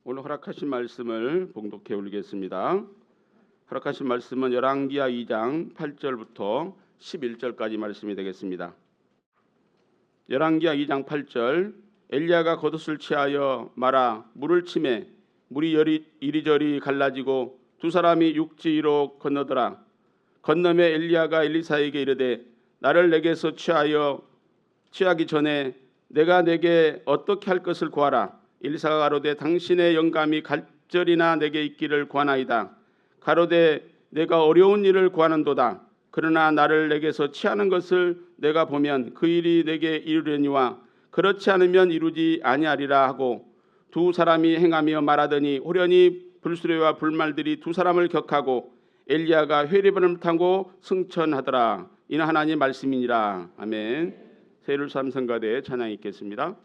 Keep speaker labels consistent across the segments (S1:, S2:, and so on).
S1: 오늘 허락하신 말씀을 봉독해 올리겠습니다. 허락하신 말씀은 열왕기하 2장 8절부터 11절까지 말씀이 되겠습니다. 열왕기하 2장 8절. 엘리야가 겉옷을 취하여 마라 물을 치매 물이 이리저리 갈라지고 두 사람이 육지로 건너더라. 건너매 엘리야가 엘리사에게 이르되 나를 내게서 취하기 전에 내가 내게 어떻게 할 것을 구하라. 엘리사가 가로되 당신의 영감이 갈절이나 내게 있기를 구하나이다. 가로되 내가 어려운 일을 구하는도다. 그러나 나를 내게서 취하는 것을 내가 보면 그 일이 내게 이루려니와 그렇지 않으면 이루지 아니하리라 하고 두 사람이 행하며 말하더니 호련히 불수레와 불말들이 두 사람을 격하고 엘리야가 회리번을 타고 승천하더라. 이는 하나님의 말씀이니라. 아멘. 새1 삼성가대 찬양 있겠습니다.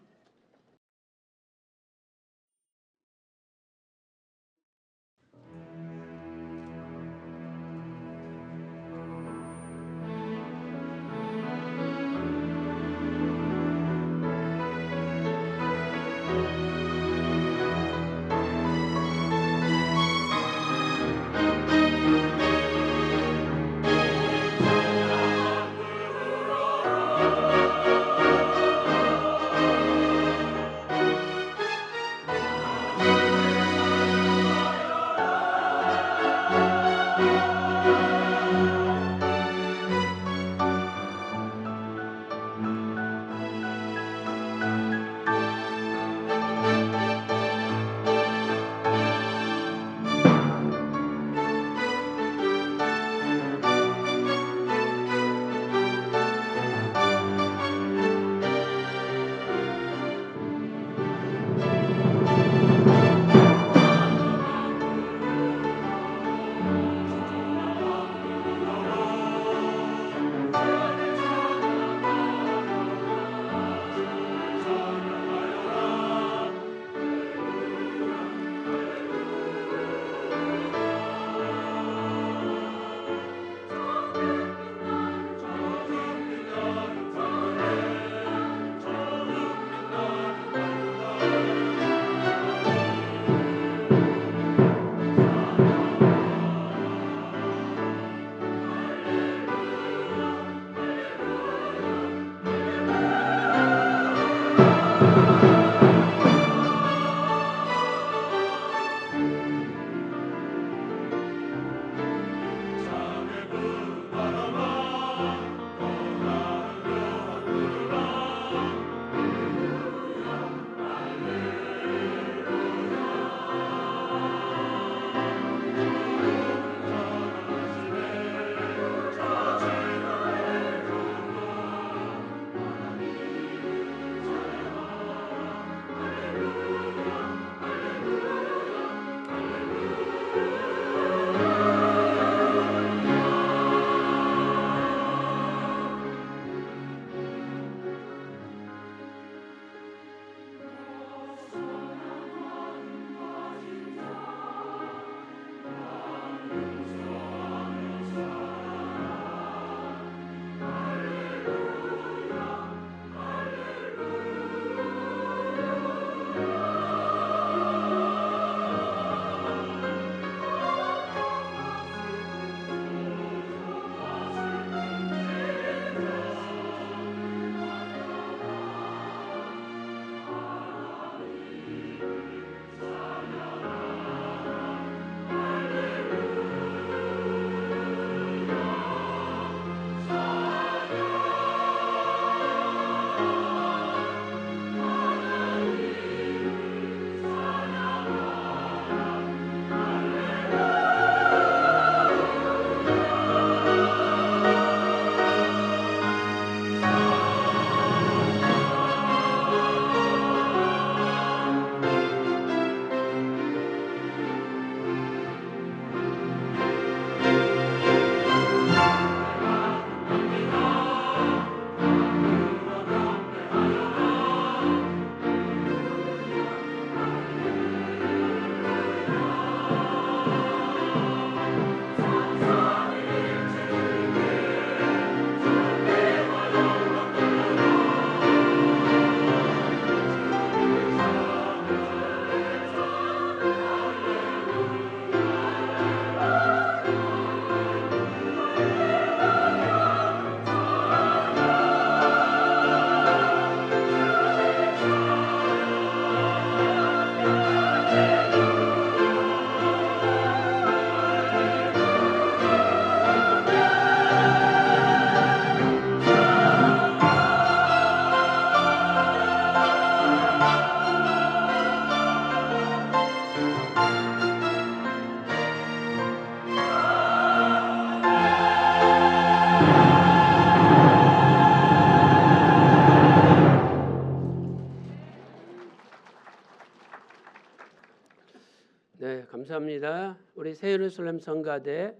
S2: 네, 감사합니다. 우리 새예루살렘 성가대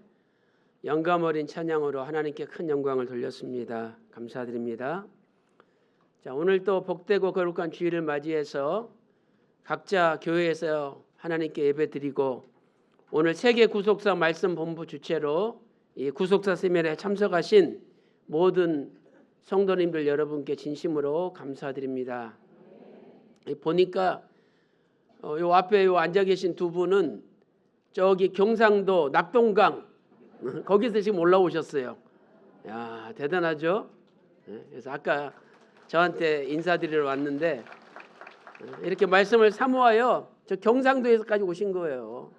S2: 영감 어린 찬양으로 하나님께 큰 영광을 돌렸습니다. 감사드립니다. 자, 오늘 또 복되고 거룩한 주일을 맞이해서 각자 교회에서 하나님께 예배드리고 오늘 세계 구속사 말씀 본부 주최로 이 구속사 세미나에 참석하신 모든 성도님들 여러분께 진심으로 감사드립니다. 보니까 요 앞에 요 앉아 계신 두 분은 저기 경상도 낙동강 거기서 지금 올라오셨어요. 야, 대단하죠? 그래서 아까 저한테 인사드리러 왔는데 이렇게 말씀을 사모하여 저 경상도에서까지 오신 거예요.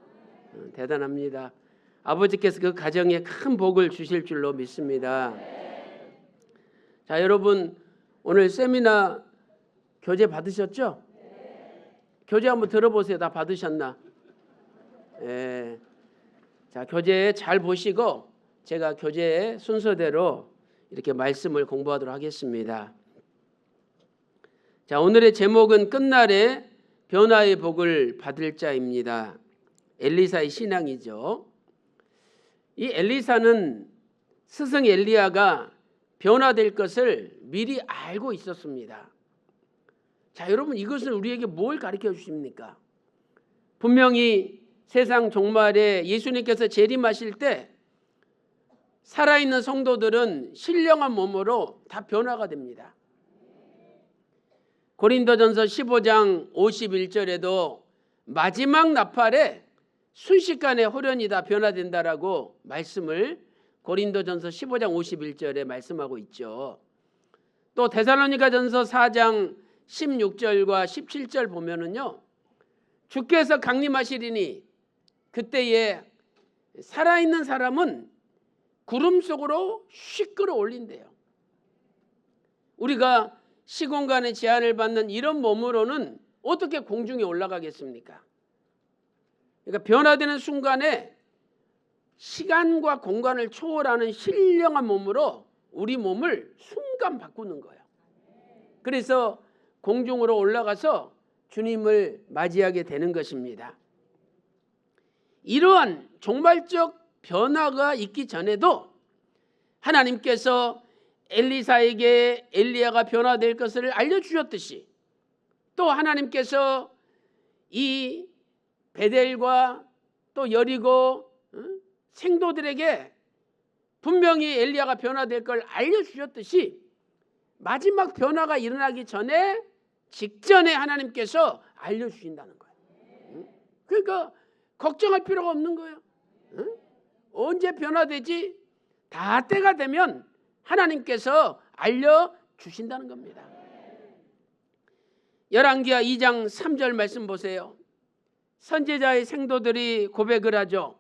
S2: 대단합니다. 아버지께서 그 가정에 큰 복을 주실 줄로 믿습니다. 자, 여러분 오늘 세미나 교재 받으셨죠? 교재 한번 들어보세요. 다 받으셨나? 예. 자, 교재 잘 보시고 제가 교재 순서대로 이렇게 말씀을 공부하도록 하겠습니다. 자, 오늘의 제목은 끝날에 변화의 복을 받을 자입니다. 엘리사의 신앙이죠. 이 엘리사는 스승 엘리야가 변화될 것을 미리 알고 있었습니다. 자, 여러분 이것은 우리에게 뭘 가르쳐 주십니까? 분명히 세상 종말에 예수님께서 재림하실 때 살아있는 성도들은 신령한 몸으로 다 변화가 됩니다. 고린도전서 15장 51절에도 마지막 나팔에 순식간에 홀연이 다 변화된다라고 말씀을 고린도전서 15장 51절에 말씀하고 있죠. 또 데살로니가전서 4장 16절과 17절 보면은요, 주께서 강림하시리니 그때에 살아있는 사람은 구름 속으로 휙 끌어올린대요. 우리가 시공간의 제한을 받는 이런 몸으로는 어떻게 공중에 올라가겠습니까? 그러니까 변화되는 순간에 시간과 공간을 초월하는 신령한 몸으로 우리 몸을 순간 바꾸는 거예요. 그래서 공중으로 올라가서 주님을 맞이하게 되는 것입니다. 이러한 종말적 변화가 있기 전에도 하나님께서 엘리사에게 엘리야가 변화될 것을 알려주셨듯이 또 하나님께서 이 베델과 또 여리고 생도들에게 분명히 엘리야가 변화될 걸 알려주셨듯이 마지막 변화가 일어나기 전에 직전에 하나님께서 알려주신다는 거예요. 그러니까 걱정할 필요가 없는 거예요. 언제 변화되지? 다 때가 되면 하나님께서 알려주신다는 겁니다. 열왕기하 2장 3절 말씀 보세요. 선지자의 생도들이 고백을 하죠.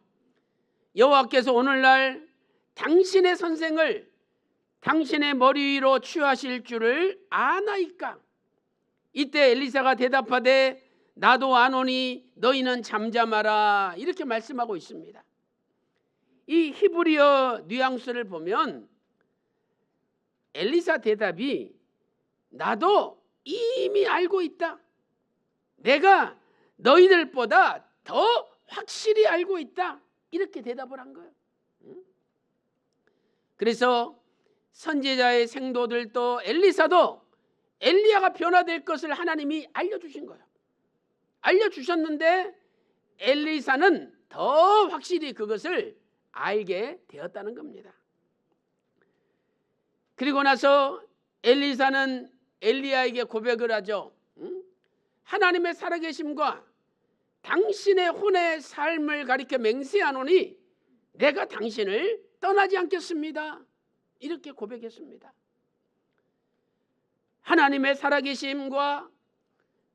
S2: 여호와께서 오늘날 당신의 선생을 당신의 머리 위로 취하실 줄을 아나이까? 이때 엘리사가 대답하되 나도 아노니 너희는 잠잠하라, 이렇게 말씀하고 있습니다. 이 히브리어 뉘앙스를 보면 엘리사 대답이 나도 이미 알고 있다. 내가 너희들보다 더 확실히 알고 있다. 이렇게 대답을 한 거예요. 그래서 선지자의 생도들도 엘리사도 엘리야가 변화될 것을 하나님이 알려주신 거예요. 알려주셨는데 엘리사는 더 확실히 그것을 알게 되었다는 겁니다. 그리고 나서 엘리사는 엘리야에게 고백을 하죠. 하나님의 살아계심과 당신의 혼의 삶을 가리켜 맹세하노니 내가 당신을 떠나지 않겠습니다. 이렇게 고백했습니다. 하나님의 살아계심과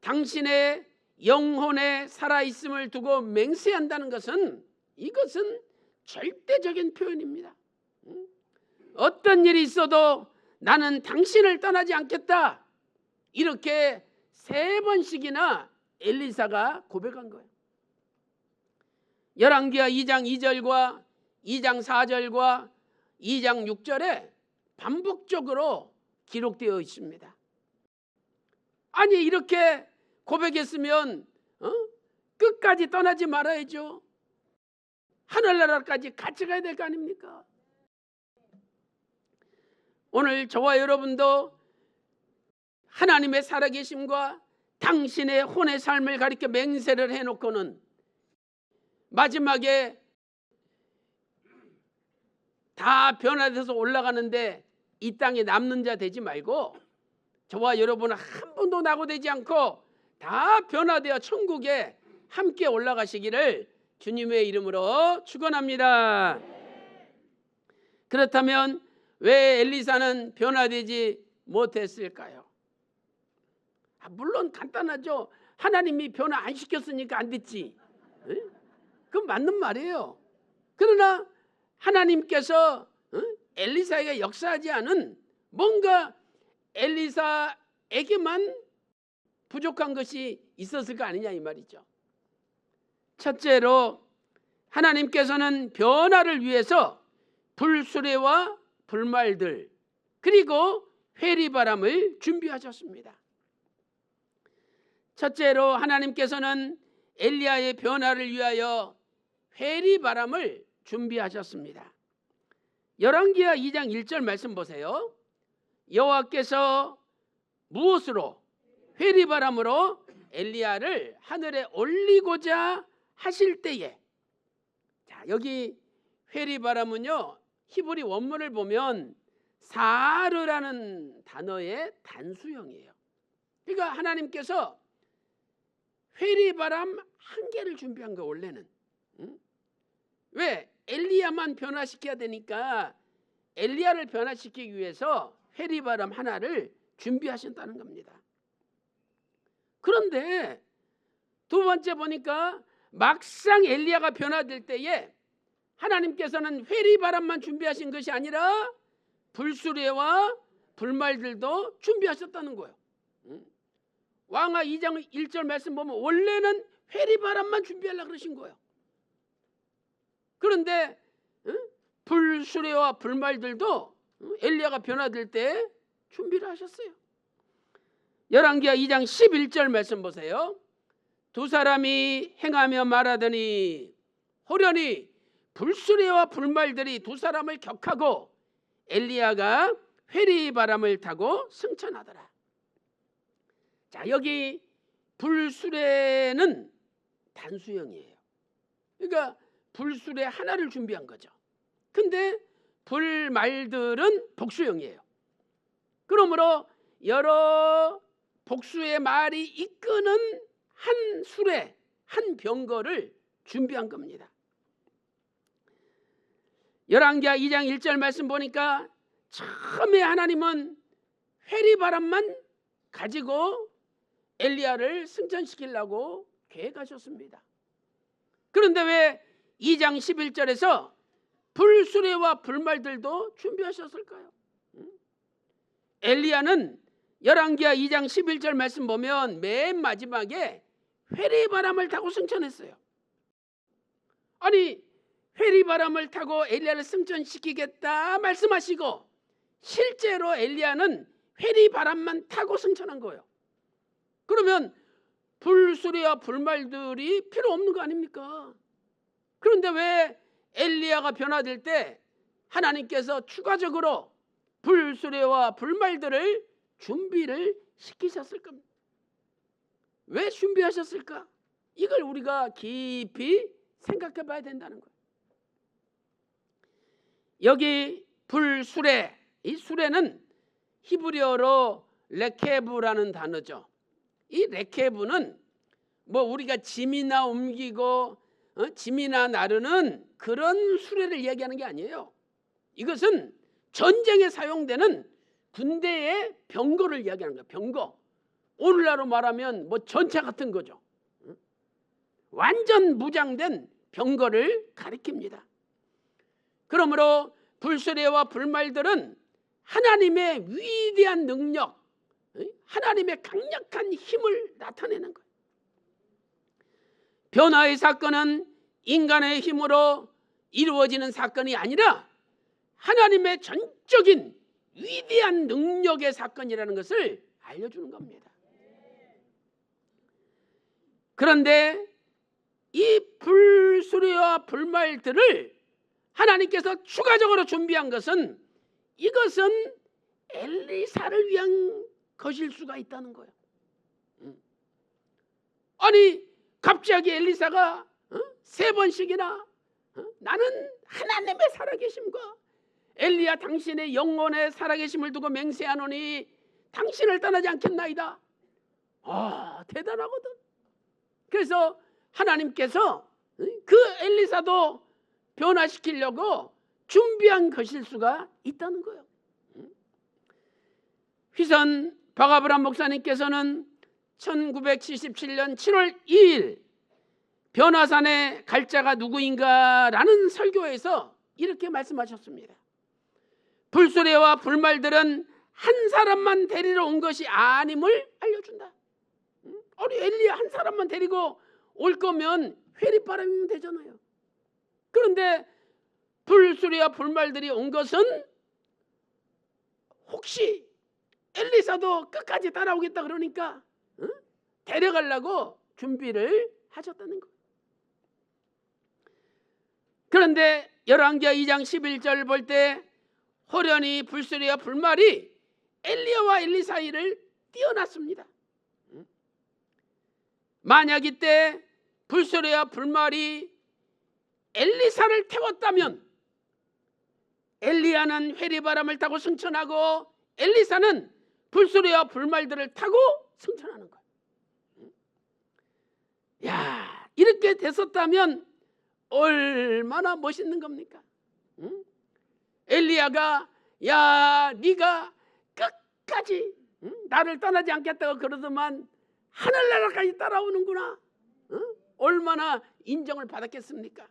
S2: 당신의 영혼의 살아있음을 두고 맹세한다는 것은 이것은 절대적인 표현입니다. 어떤 일이 있어도 나는 당신을 떠나지 않겠다. 이렇게 3번씩이나 엘리사가 고백한 거예요. 열왕기하 2장 2절과 2장 4절과 2장 6절에 반복적으로 기록되어 있습니다. 아니 이렇게 고백했으면 끝까지 떠나지 말아야죠. 하늘나라까지 같이 가야 될 거 아닙니까? 오늘 저와 여러분도 하나님의 살아계심과 당신의 혼의 삶을 가리켜 맹세를 해놓고는 마지막에 다 변화돼서 올라가는데 이 땅에 남는 자 되지 말고 저와 여러분은 한 번도 낙오되지 않고 다 변화되어 천국에 함께 올라가시기를 주님의 이름으로 축원합니다. 그렇다면 왜 엘리사는 변화되지 못했을까요? 물론 간단하죠. 하나님이 변화 안 시켰으니까 안 됐지. 그건 맞는 말이에요. 그러나 하나님께서 엘리사에게 역사하지 않은 뭔가 엘리사에게만 부족한 것이 있었을 거 아니냐 이 말이죠. 첫째로 하나님께서는 변화를 위해서 불수레와 불말들 그리고 회리바람을 준비하셨습니다. 첫째로 하나님께서는 엘리야의 변화를 위하여 회리바람을 준비하셨습니다. 열왕기하 2장 1절 말씀 보세요. 여호와께서 무엇으로? 회리바람으로 엘리야를 하늘에 올리고자 하실 때에, 자 여기 회리바람은요 히브리 원문을 보면 사르라는 단어의 단수형이에요. 그러니까 하나님께서 회리바람 한 개를 준비한 거 원래는. 왜? 엘리야만 변화시켜야 되니까 엘리야를 변화시키기 위해서 회리바람 하나를 준비하신다는 겁니다. 그런데 두 번째 보니까 막상 엘리야가 변화될 때에 하나님께서는 회리바람만 준비하신 것이 아니라 불수레와 불말들도 준비하셨다는 거예요. 왕하 2장 1절 말씀 보면 원래는 회리바람만 준비하려고 그러신 거예요. 그런데 불수레와 불말들도 엘리야가 변화될 때 준비를 하셨어요. 열왕기하 2장 11절 말씀 보세요. 두 사람이 행하며 말하더니 호련히 불수레와 불말들이 두 사람을 격하고 엘리야가 회리바람을 타고 승천하더라. 자 여기 불수레는 단수형이에요. 그러니까 불수레 하나를 준비한 거죠. 근데 불말들은 복수형이에요. 그러므로 여러 복수의 말이 이끄는 한 수레, 한 병거를 준비한 겁니다. 열왕기하 2장 1절 말씀 보니까 처음에 하나님은 회리바람만 가지고 엘리야를 승천시키려고 계획하셨습니다. 그런데 왜 2장 11절에서 불수레와 불말들도 준비하셨을까요? 엘리야는 열왕기하 2장 11절 말씀 보면 맨 마지막에 회리바람을 타고 승천했어요. 아니 회리바람을 타고 엘리야를 승천시키겠다 말씀하시고 실제로 엘리야는 회리바람만 타고 승천한 거예요. 그러면 불수레와 불말들이 필요 없는 거 아닙니까? 그런데 왜 엘리야가 변화될 때 하나님께서 추가적으로 불수레와 불말들을 준비를 시키셨을 겁니다. 왜 준비하셨을까? 이걸 우리가 깊이 생각해 봐야 된다는 거예요. 여기 불수레, 이 수레는 히브리어로 레케브라는 단어죠. 이 레케브는 뭐 우리가 짐이나 옮기고 짐이나 나르는 그런 수레를 이야기하는 게 아니에요. 이것은 전쟁에 사용되는 군대의 병거를 이야기하는 거예요. 병거. 오늘날로 말하면 뭐 전차 같은 거죠. 완전 무장된 병거를 가리킵니다. 그러므로 불수레와 불말들은 하나님의 위대한 능력, 하나님의 강력한 힘을 나타내는 거예요. 변화의 사건은 인간의 힘으로 이루어지는 사건이 아니라 하나님의 전적인 위대한 능력의 사건이라는 것을 알려주는 겁니다. 그런데 이 불수레와 불말들을 하나님께서 추가적으로 준비한 것은 이것은 엘리사를 위한 것일 수가 있다는 거예요. 아니 갑자기 엘리사가 3번씩이나 나는 하나님의 살아계심과 엘리야 당신의 영혼의 살아계심을 두고 맹세하노니 당신을 떠나지 않겠나이다. 대단하거든. 그래서 하나님께서 그 엘리사도 변화시키려고 준비한 것일 수가 있다는 거예요. 휘선 박아브람 목사님께서는 1977년 7월 2일 변화산에 갈 자가 누구인가라는 설교에서 이렇게 말씀하셨습니다. 불수레와 불말들은 한 사람만 데리러 온 것이 아님을 알려준다. 아니 엘리야 한 사람만 데리고 올 거면 회리바람이면 되잖아요. 그런데 불수레와 불말들이 온 것은 혹시 엘리사도 끝까지 따라오겠다 그러니까 데려가려고 준비를 하셨다는 거예요. 그런데 열왕기하 2장 11절 볼 때 호련히 불수레와 불말이 엘리야와 엘리 사이를 띄어놨습니다. 만약 이때 불수레와 불말이 엘리사를 태웠다면 엘리야는 회리바람을 타고 승천하고 엘리사는 불수레와 불말들을 타고 승천하는 거예요. 야, 이렇게 됐었다면 얼마나 멋있는 겁니까? 엘리야가 야 네가 끝까지 나를 떠나지 않겠다고 그러더만 하늘나라까지 따라오는구나. 얼마나 인정을 받았겠습니까?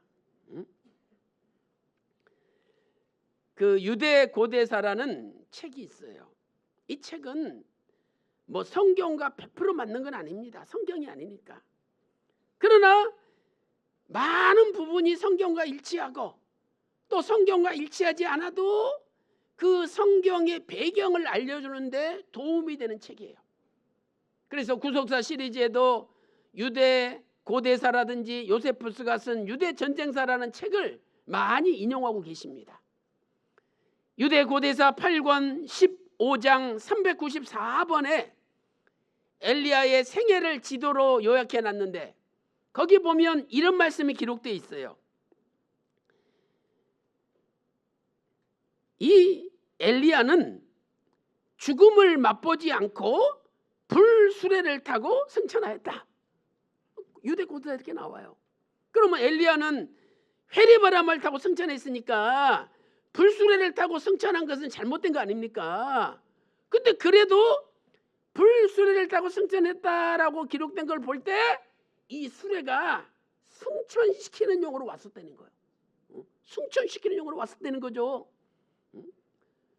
S2: 그 유대 고대사라는 책이 있어요. 이 책은 뭐 성경과 100% 맞는 건 아닙니다. 성경이 아니니까. 그러나 많은 부분이 성경과 일치하고 또 성경과 일치하지 않아도 그 성경의 배경을 알려주는데 도움이 되는 책이에요. 그래서 구속사 시리즈에도 유대 고대사라든지 요세푸스가 쓴 유대 전쟁사라는 책을 많이 인용하고 계십니다. 유대 고대사 8권 15장 394번에 엘리야의 생애를 지도로 요약해 놨는데 거기 보면 이런 말씀이 기록되어 있어요. 이 엘리야는 죽음을 맛보지 않고 불수레를 타고 승천하였다. 유대 고대사 이렇게 나와요. 그러면 엘리야는 회리바람을 타고 승천했으니까 불수레를 타고 승천한 것은 잘못된 거 아닙니까? 근데 그래도 불수레를 타고 승천했다라고 기록된 걸 볼 때 이 수레가 승천시키는 용으로 왔었다는 거예요. 승천시키는 용으로 왔었다는 거죠.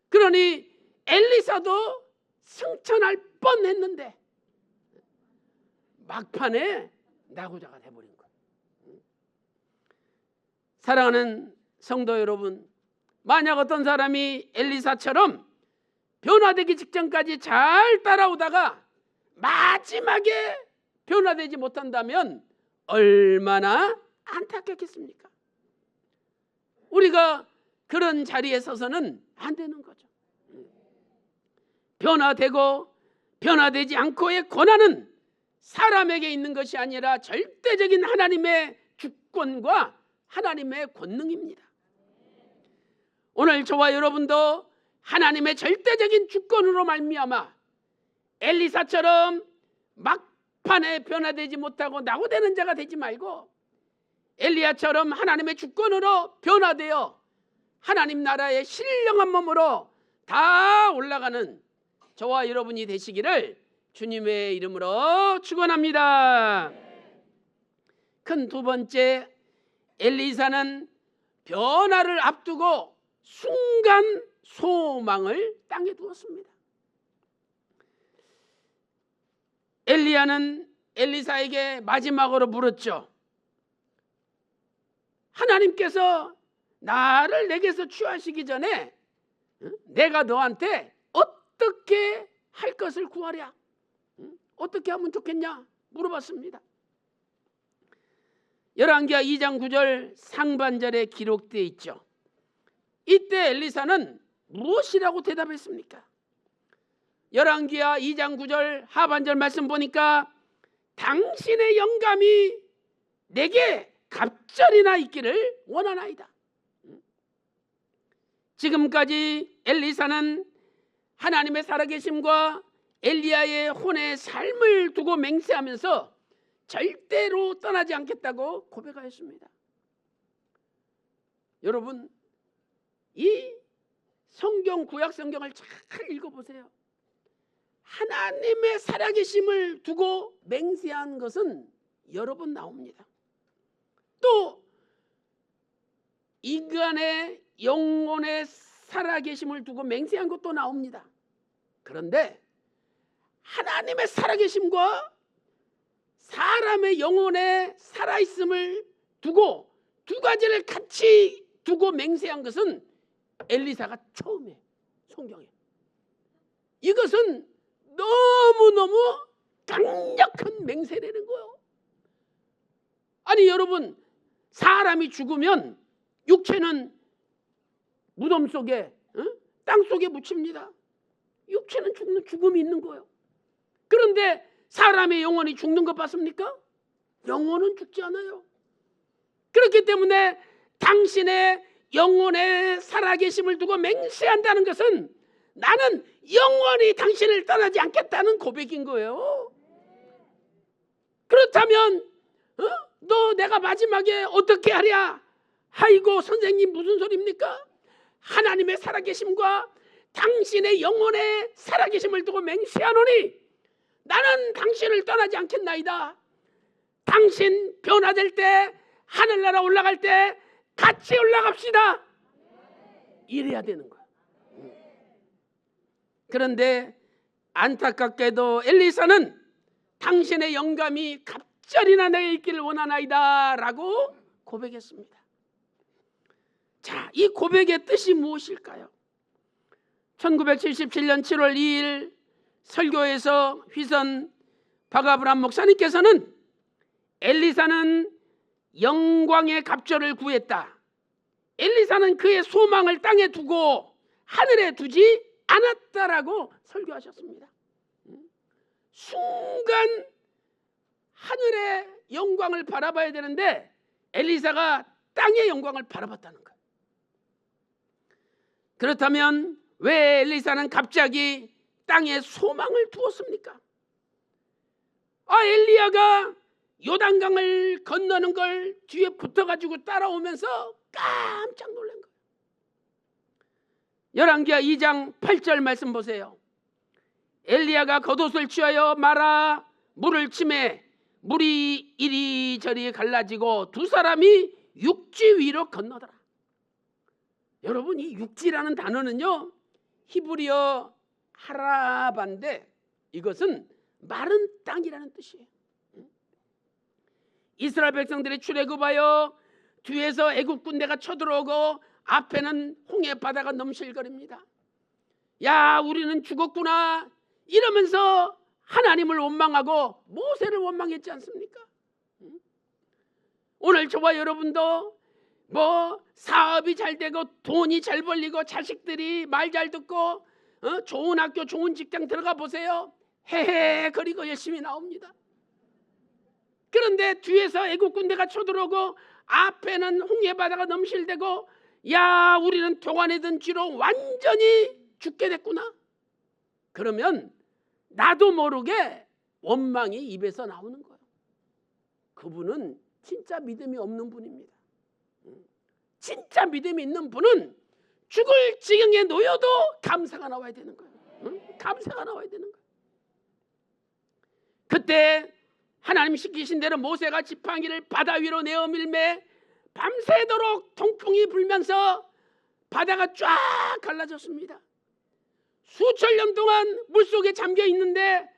S2: 그러니 엘리사도 승천할 뻔했는데 막판에 나고자가 돼버린 거예요. 사랑하는 성도 여러분, 만약 어떤 사람이 엘리사처럼 변화되기 직전까지 잘 따라오다가 마지막에 변화되지 못한다면 얼마나 안타깝겠습니까? 우리가 그런 자리에 서서는 안 되는 거죠. 변화되고 변화되지 않고의 권한은 사람에게 있는 것이 아니라 절대적인 하나님의 주권과 하나님의 권능입니다. 오늘 저와 여러분도 하나님의 절대적인 주권으로 말미암아 엘리사처럼 막판에 변화되지 못하고 낙오되는 자가 되지 말고 엘리야처럼 하나님의 주권으로 변화되어 하나님 나라의 신령한 몸으로 다 올라가는 저와 여러분이 되시기를 주님의 이름으로 축원합니다. 큰 두 번째, 엘리사는 변화를 앞두고 순간 소망을 땅에 두었습니다. 엘리야는 엘리사에게 마지막으로 물었죠. 하나님께서 나를 내게서 취하시기 전에 내가 너한테 어떻게 할 것을 구하랴? 어떻게 하면 좋겠냐? 물어봤습니다. 열왕기하 2장 9절 상반절에 기록되어 있죠. 이때 엘리사는 무엇이라고 대답했습니까? 열왕기하 2장 9절 하반절 말씀 보니까 당신의 영감이 내게 갑절이나 있기를 원하나이다. 지금까지 엘리사는 하나님의 살아계심과 엘리야의 혼의 삶을 두고 맹세하면서 절대로 떠나지 않겠다고 고백하였습니다. 여러분, 이 성경, 구약 성경을 잘 읽어보세요. 하나님의 살아계심을 두고 맹세한 것은 여러 번 나옵니다. 또 인간의 영혼의 살아계심을 두고 맹세한 것도 나옵니다. 그런데 하나님의 살아계심과 사람의 영혼의 살아있음을 두고 두 가지를 같이 두고 맹세한 것은 엘리사가 처음이에요. 성경에. 이것은 너무너무 강력한 맹세라는 거예요. 아니 여러분, 사람이 죽으면 육체는 무덤 속에, 땅 속에 묻힙니다. 육체는 죽는 죽음이 있는 거예요. 그런데 사람의 영혼이 죽는 것 봤습니까? 영혼은 죽지 않아요. 그렇기 때문에 당신의 영혼의 살아계심을 두고 맹세한다는 것은 나는 영원히 당신을 떠나지 않겠다는 고백인 거예요. 그렇다면 너 내가 마지막에 어떻게 하랴? 아이고 선생님 무슨 소리입니까? 하나님의 살아계심과 당신의 영혼의 살아계심을 두고 맹세하노니 나는 당신을 떠나지 않겠나이다. 당신 변화될 때 하늘나라 올라갈 때 같이 올라갑시다. 이래야 되는 거야. 그런데 안타깝게도 엘리사는 당신의 영감이 갑절이나 내게 있기를 원하나이다 라고 고백했습니다. 자, 이 고백의 뜻이 무엇일까요? 1977년 7월 2일 설교에서 휘선 박아브람 목사님께서는 엘리사는 영광의 갑절을 구했다. 엘리사는 그의 소망을 땅에 두고 하늘에 두지 않았다라고 설교하셨습니다. 순간 하늘의 영광을 바라봐야 되는데 엘리사가 땅의 영광을 바라봤다는 거예요. 그렇다면 왜 엘리사는 갑자기 땅에 소망을 두었습니까? 엘리야가 요단강을 건너는 걸 뒤에 붙어가지고 따라오면서 깜짝 놀란 거예요. 열왕기하 2장 8절 말씀 보세요. 엘리야가 겉옷을 취하여 말아 물을 치매 물이 이리저리 갈라지고 두 사람이 육지 위로 건너더라. 여러분, 이 육지라는 단어는요 히브리어 하라바인데 이것은 마른 땅이라는 뜻이에요. 이스라엘 백성들이 출애굽하여 뒤에서 애굽 군대가 쳐들어오고 앞에는 홍해 바다가 넘실거립니다. 야, 우리는 죽었구나 이러면서 하나님을 원망하고 모세를 원망했지 않습니까? 오늘 저와 여러분도 사업이 잘 되고 돈이 잘 벌리고 자식들이 말 잘 듣고 좋은 학교 좋은 직장 들어가 보세요. 헤헤거리고 열심히 나옵니다. 그런데 뒤에서 애국 군대가 쳐들어오고 앞에는 홍해바다가 넘실대고 야, 우리는 동안이든 쥐로 완전히 죽게 됐구나. 그러면 나도 모르게 원망이 입에서 나오는 거예요. 그분은 진짜 믿음이 없는 분입니다. 진짜 믿음이 있는 분은 죽을 지경에 놓여도 감사가 나와야 되는 거예요. 감사가 나와야 되는 거예요. 그때 하나님 시키신 대로 모세가 지팡이를 바다 위로 내어 밀매 밤새도록 통풍이 불면서 바다가 쫙 갈라졌습니다. 수천 년 동안 물속에 잠겨 있는데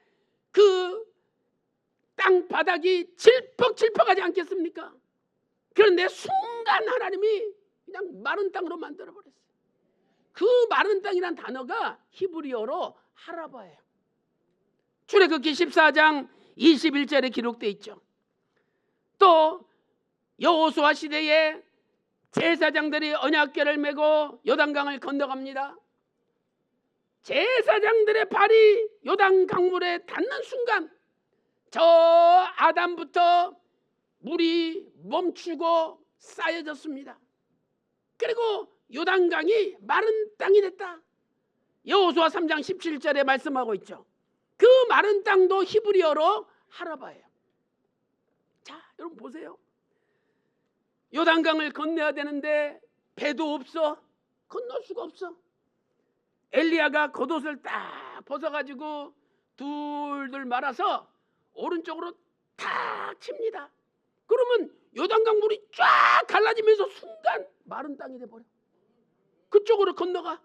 S2: 그 땅 바닥이 질퍽질퍽하지 않겠습니까? 그런데 순간 하나님이 그냥 마른 땅으로 만들어버렸어요. 그 마른 땅이란 단어가 히브리어로 하라바예요. 출애굽기 14장 21절에 기록되어 있죠. 또 여호수아 시대에 제사장들이 언약궤를 메고 요단강을 건너갑니다. 제사장들의 발이 요단 강물에 닿는 순간 저 아담부터 물이 멈추고 쌓여졌습니다. 그리고 요단강이 마른 땅이 됐다. 여호수아 3장 17절에 말씀하고 있죠. 그 마른 땅도 히브리어로 하라바예요. 자, 여러분 보세요. 요단강을 건너야 되는데 배도 없어. 건널 수가 없어. 엘리야가 겉옷을 딱 벗어가지고 둘둘 말아서 오른쪽으로 탁 칩니다. 그러면 요단강 물이 쫙 갈라지면서 순간 마른 땅이 돼버려. 그쪽으로 건너가.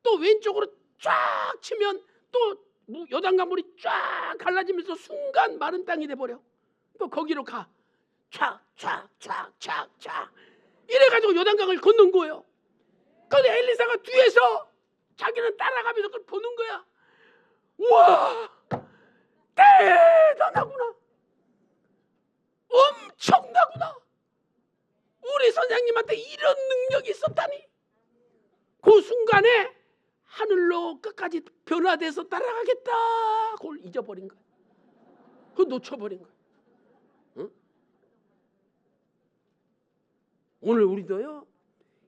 S2: 또 왼쪽으로 쫙 치면 또 요단강 물이 쫙 갈라지면서 순간 마른 땅이 돼버려. 또 거기로 가. 촥촥촥촥촥 이래가지고 요단강을 건넌 거예요. 근데 엘리사가 뒤에서 자기는 따라가면서 그걸 보는 거야. 와, 대단하구나. 엄청나구나. 우리 선생님한테 이런 능력이 있었다니. 그 순간에 하늘로 끝까지 변화돼서 따라가겠다. 그걸 잊어버린 거야. 그걸 놓쳐버린 거야. 응? 오늘 우리도요,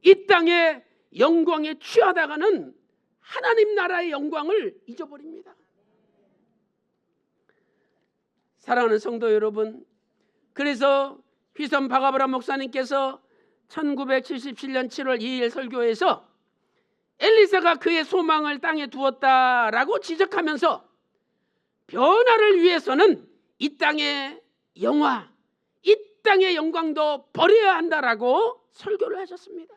S2: 이 땅의 영광에 취하다가는 하나님 나라의 영광을 잊어버립니다. 사랑하는 성도 여러분, 그래서 휘선 박아브라 목사님께서 1977년 7월 2일 설교에서 엘리사가 그의 소망을 땅에 두었다라고 지적하면서 변화를 위해서는 이 땅의 영화, 이 땅의 영광도 버려야 한다라고 설교를 하셨습니다.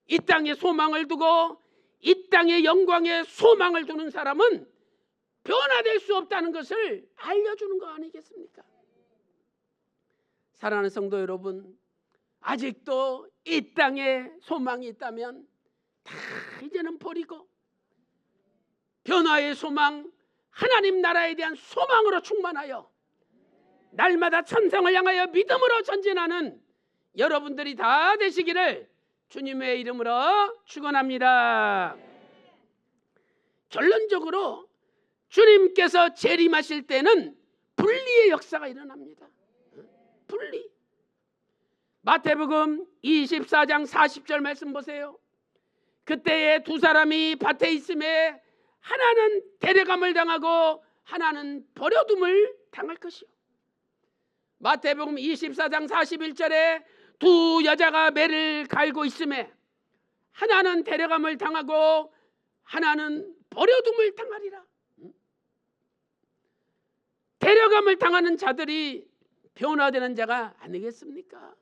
S2: 이 땅에 소망을 두고 이 땅의 영광에 소망을 두는 사람은 변화될 수 없다는 것을 알려주는 거 아니겠습니까? 사랑하는 성도 여러분, 아직도 이 땅에 소망이 있다면 다 이제는 버리고 변화의 소망, 하나님 나라에 대한 소망으로 충만하여 날마다 천상을 향하여 믿음으로 전진하는 여러분들이 다 되시기를 주님의 이름으로 축원합니다. 결론적으로 주님께서 재림하실 때는 분리의 역사가 일어납니다. 분리. 마태복음 24장 40절 말씀 보세요. 그때에 두 사람이 밭에 있음에 하나는 데려감을 당하고 하나는 버려둠을 당할 것이요. 마태복음 24장 41절에 두 여자가 매를 갈고 있음에 하나는 데려감을 당하고 하나는 버려둠을 당하리라. 데려감을 당하는 자들이 변화되는 자가 아니겠습니까?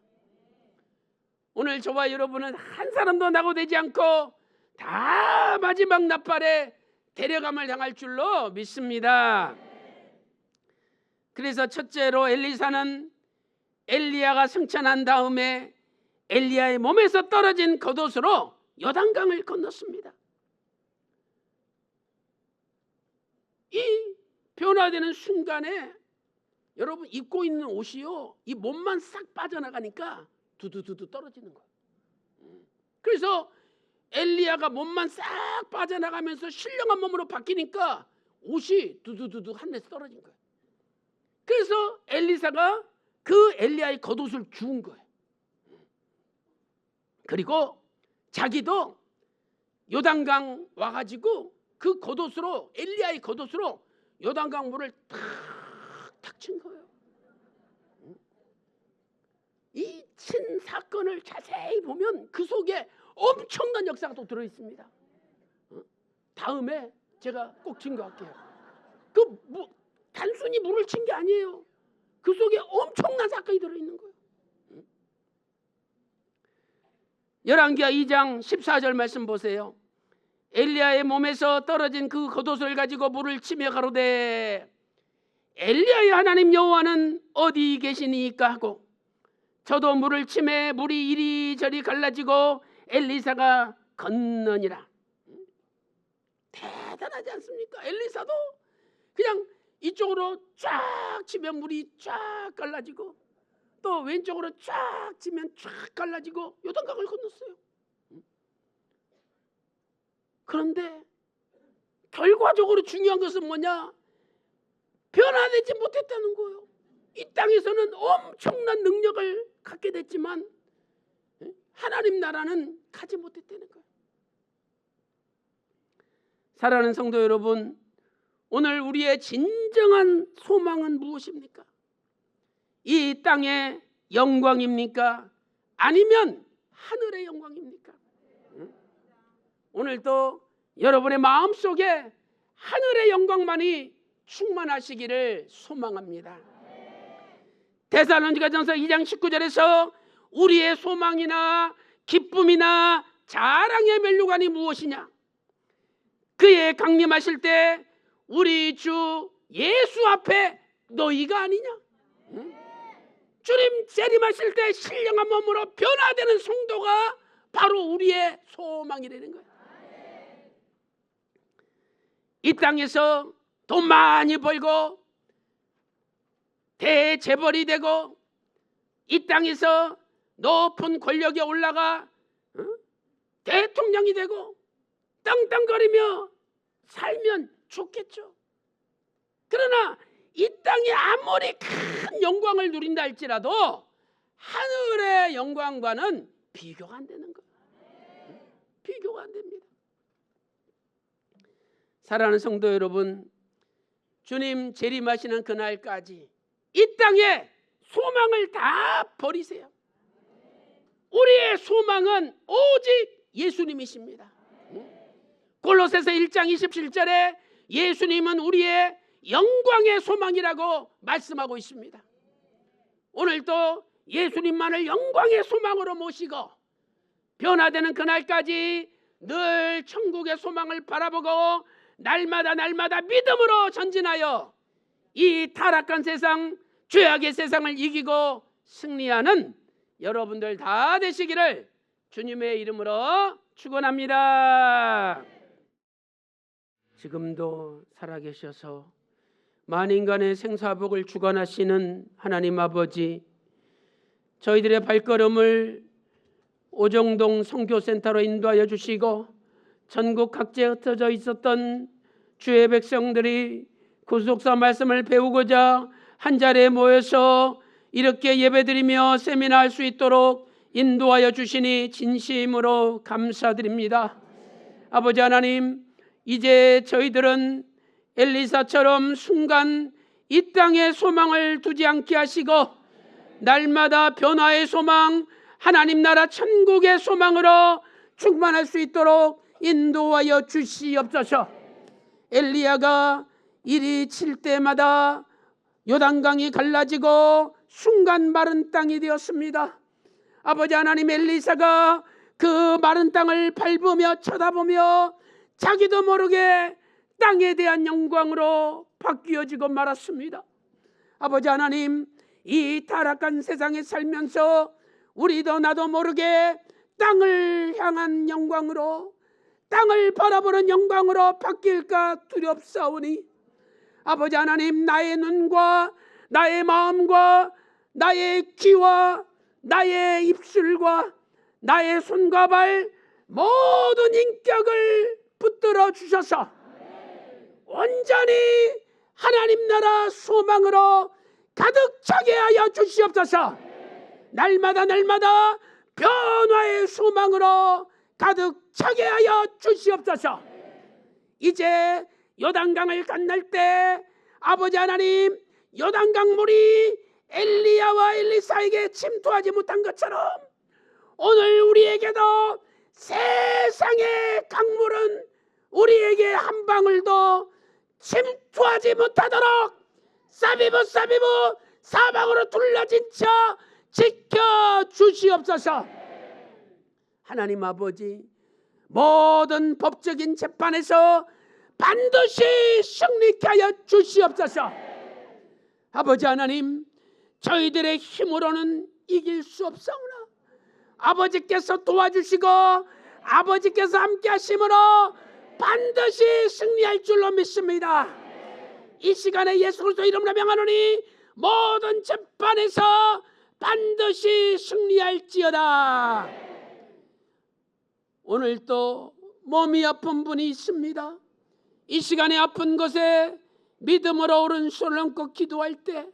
S2: 오늘 저와 여러분은 한 사람도 낙오되지 않고 다 마지막 나팔에 데려감을 당할 줄로 믿습니다. 그래서 첫째로 엘리사는 엘리야가 승천한 다음에 엘리야의 몸에서 떨어진 겉옷으로 요단강을 건넜습니다. 이 변화되는 순간에 여러분 입고 있는 옷이요, 이 몸만 싹 빠져나가니까 두두두두 떨어지는 거예요. 그래서 엘리야가 몸만 싹 빠져나가면서 신령한 몸으로 바뀌니까 옷이 두두두두 하늘에서 떨어진 거예요. 그래서 엘리사가 그 엘리야의 겉옷을 주운 거예요. 그리고 자기도 요단강 와가지고 그 겉옷으로, 엘리야의 겉옷으로 요단강 물을 탁탁 친 거예요. 이 친 사건을 자세히 보면 그 속에 엄청난 역사가 또 들어있습니다. 다음에 제가 꼭 증거할게요. 단순히 물을 친 게 아니에요. 그 속에 엄청난 사건이 들어있는 거예요. 열왕기하 2장 14절 말씀 보세요. 엘리야의 몸에서 떨어진 그 겉옷을 가지고 물을 치며 가로되 엘리야의 하나님 여호와는 어디 계시니까 하고 저도 물을 치매 물이 이리저리 갈라지고 엘리사가 건너니라. 대단하지 않습니까? 엘리사도 그냥 이쪽으로 쫙 치면 물이 쫙 갈라지고 또 왼쪽으로 쫙 치면 쫙 갈라지고 요단강을 건넜어요. 그런데 결과적으로 중요한 것은 뭐냐? 변화되지 못했다는 거예요. 이 땅에서는 엄청난 능력을 갖게 됐지만 하나님 나라는 가지 못했다는 거예요. 사랑하는 성도 여러분, 오늘 우리의 진정한 소망은 무엇입니까? 이 땅의 영광입니까? 아니면 하늘의 영광입니까? 오늘도 여러분의 마음속에 하늘의 영광만이 충만하시기를 소망합니다. 데살로니가전서 2장 19절에서 우리의 소망이나 기쁨이나 자랑의 면류관이 무엇이냐? 그의 강림하실 때 우리 주 예수 앞에 너희가 아니냐? 주님 재림하실 때 신령한 몸으로 변화되는 성도가 바로 우리의 소망이라는 거예요. 이 땅에서 돈 많이 벌고 대재벌이 되고 이 땅에서 높은 권력에 올라가 대통령이 되고 떵떵거리며 살면 좋겠죠. 그러나 이 땅이 아무리 큰 영광을 누린다 할지라도 하늘의 영광과는 비교가 안 되는 거예요. 비교가 안 됩니다. 사랑하는 성도 여러분, 주님 재림하시는 그날까지 이 땅에 소망을 다 버리세요. 우리의 소망은 오직 예수님이십니다. 골로새서 1장 27절에 예수님은 우리의 영광의 소망이라고 말씀하고 있습니다. 오늘도 예수님만을 영광의 소망으로 모시고 변화되는 그날까지 늘 천국의 소망을 바라보고 날마다 믿음으로 전진하여 이 타락한 세상, 죄악의 세상을 이기고 승리하는 여러분들 다 되시기를 주님의 이름으로 축원합니다. 지금도 살아계셔서 만인간의 생사복을 주관하시는 하나님 아버지, 저희들의 발걸음을 오정동 선교센터로 인도하여 주시고 전국 각지에 흩어져 있었던 주의 백성들이 구속사 말씀을 배우고자 한자리에 모여서 이렇게 예배드리며 세미나할 수 있도록 인도하여 주시니 진심으로 감사드립니다. 아버지 하나님, 이제 저희들은 엘리사처럼 순간 이 땅에 소망을 두지 않게 하시고 날마다 변화의 소망, 하나님 나라 천국의 소망으로 충만할 수 있도록 인도하여 주시옵소서. 엘리야가 이리 칠 때마다 요단강이 갈라지고 순간 마른 땅이 되었습니다. 아버지 하나님, 엘리사가 그 마른 땅을 밟으며 쳐다보며 자기도 모르게 땅에 대한 영광으로 바뀌어지고 말았습니다. 아버지 하나님, 이 타락한 세상에 살면서 우리도 나도 모르게 땅을 향한 영광으로, 땅을 바라보는 영광으로 바뀔까 두렵사오니 아버지 하나님, 나의 눈과 나의 마음과 나의 귀와 나의 입술과 나의 손과 발 모든 인격을 붙들어 주셔서 온전히 하나님 나라 소망으로 가득 차게 하여 주시옵소서. 날마다 변화의 소망으로 가득 차게 하여 주시옵소서. 이제 요단강을 건널 때 아버지 하나님, 요단강 물이 엘리야와 엘리사에게 침투하지 못한 것처럼 오늘 우리에게도 세상의 강물은 우리에게 한 방울도 침투하지 못하도록 사비부 사방으로 둘러진 차 지켜 주시옵소서. 하나님 아버지, 모든 법적인 재판에서 반드시 승리케 하여 주시옵소서. 아버지 하나님, 저희들의 힘으로는 이길 수 없사오나 아버지께서 도와주시고 아버지께서 함께 하심으로 반드시 승리할 줄로 믿습니다. 이 시간에 예수 그리스도 이름으로 명하노니 모든 재판에서 반드시 승리할지어다. 오늘 또 몸이 아픈 분이 있습니다. 이 시간에 아픈 곳에 믿음으로 오른손을 얹고 기도할 때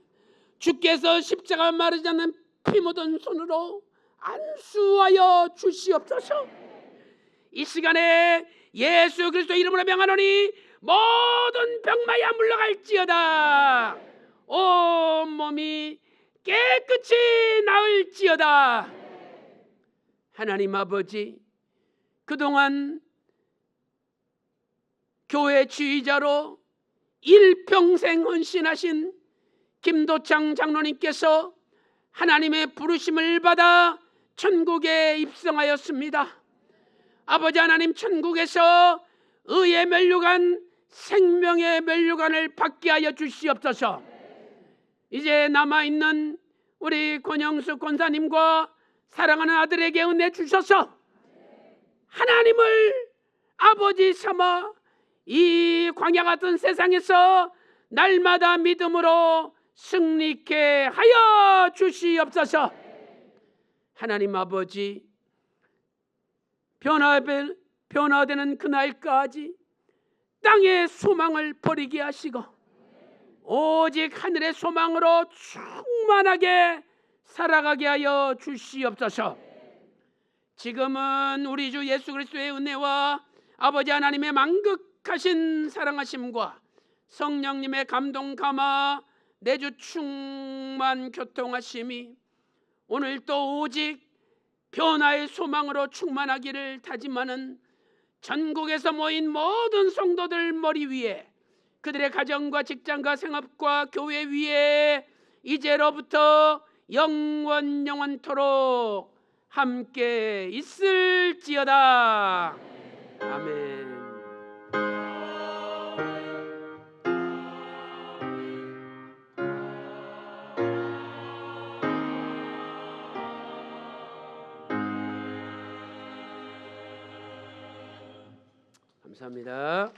S2: 주께서 십자가 마르지 않는 피 묻은 손으로 안수하여 주시옵소서. 이 시간에 예수 그리스도 이름으로 명하노니 모든 병마야 물러갈지어다. 온 몸이 깨끗이 나을지어다. 하나님 아버지, 그동안 교회 지휘자로 일평생 헌신하신 김도창 장로님께서 하나님의 부르심을 받아 천국에 입성하였습니다. 아버지 하나님, 천국에서 의의 면류관, 생명의 면류관을 받게 하여 주시옵소서. 이제 남아있는 우리 권영수 권사님과 사랑하는 아들에게 은혜 주셔서 하나님을 아버지 삼아 이 광야 같은 세상에서 날마다 믿음으로 승리케 하여 주시옵소서. 하나님 아버지, 변화되는 그날까지 땅의 소망을 버리게 하시고 오직 하늘의 소망으로 충만하게 살아가게 하여 주시옵소서. 지금은 우리 주 예수 그리스도의 은혜와 아버지 하나님의 만극하신 사랑하심과 성령님의 감동 감화 내주 충만 교통하심이 오늘 또 오직 변화의 소망으로 충만하기를 다짐하는 전국에서 모인 모든 성도들 머리 위에, 그들의 가정과 직장과 생업과 교회 위에 이제로부터 영원토록 함께 있을지어다. 아멘. 감사합니다.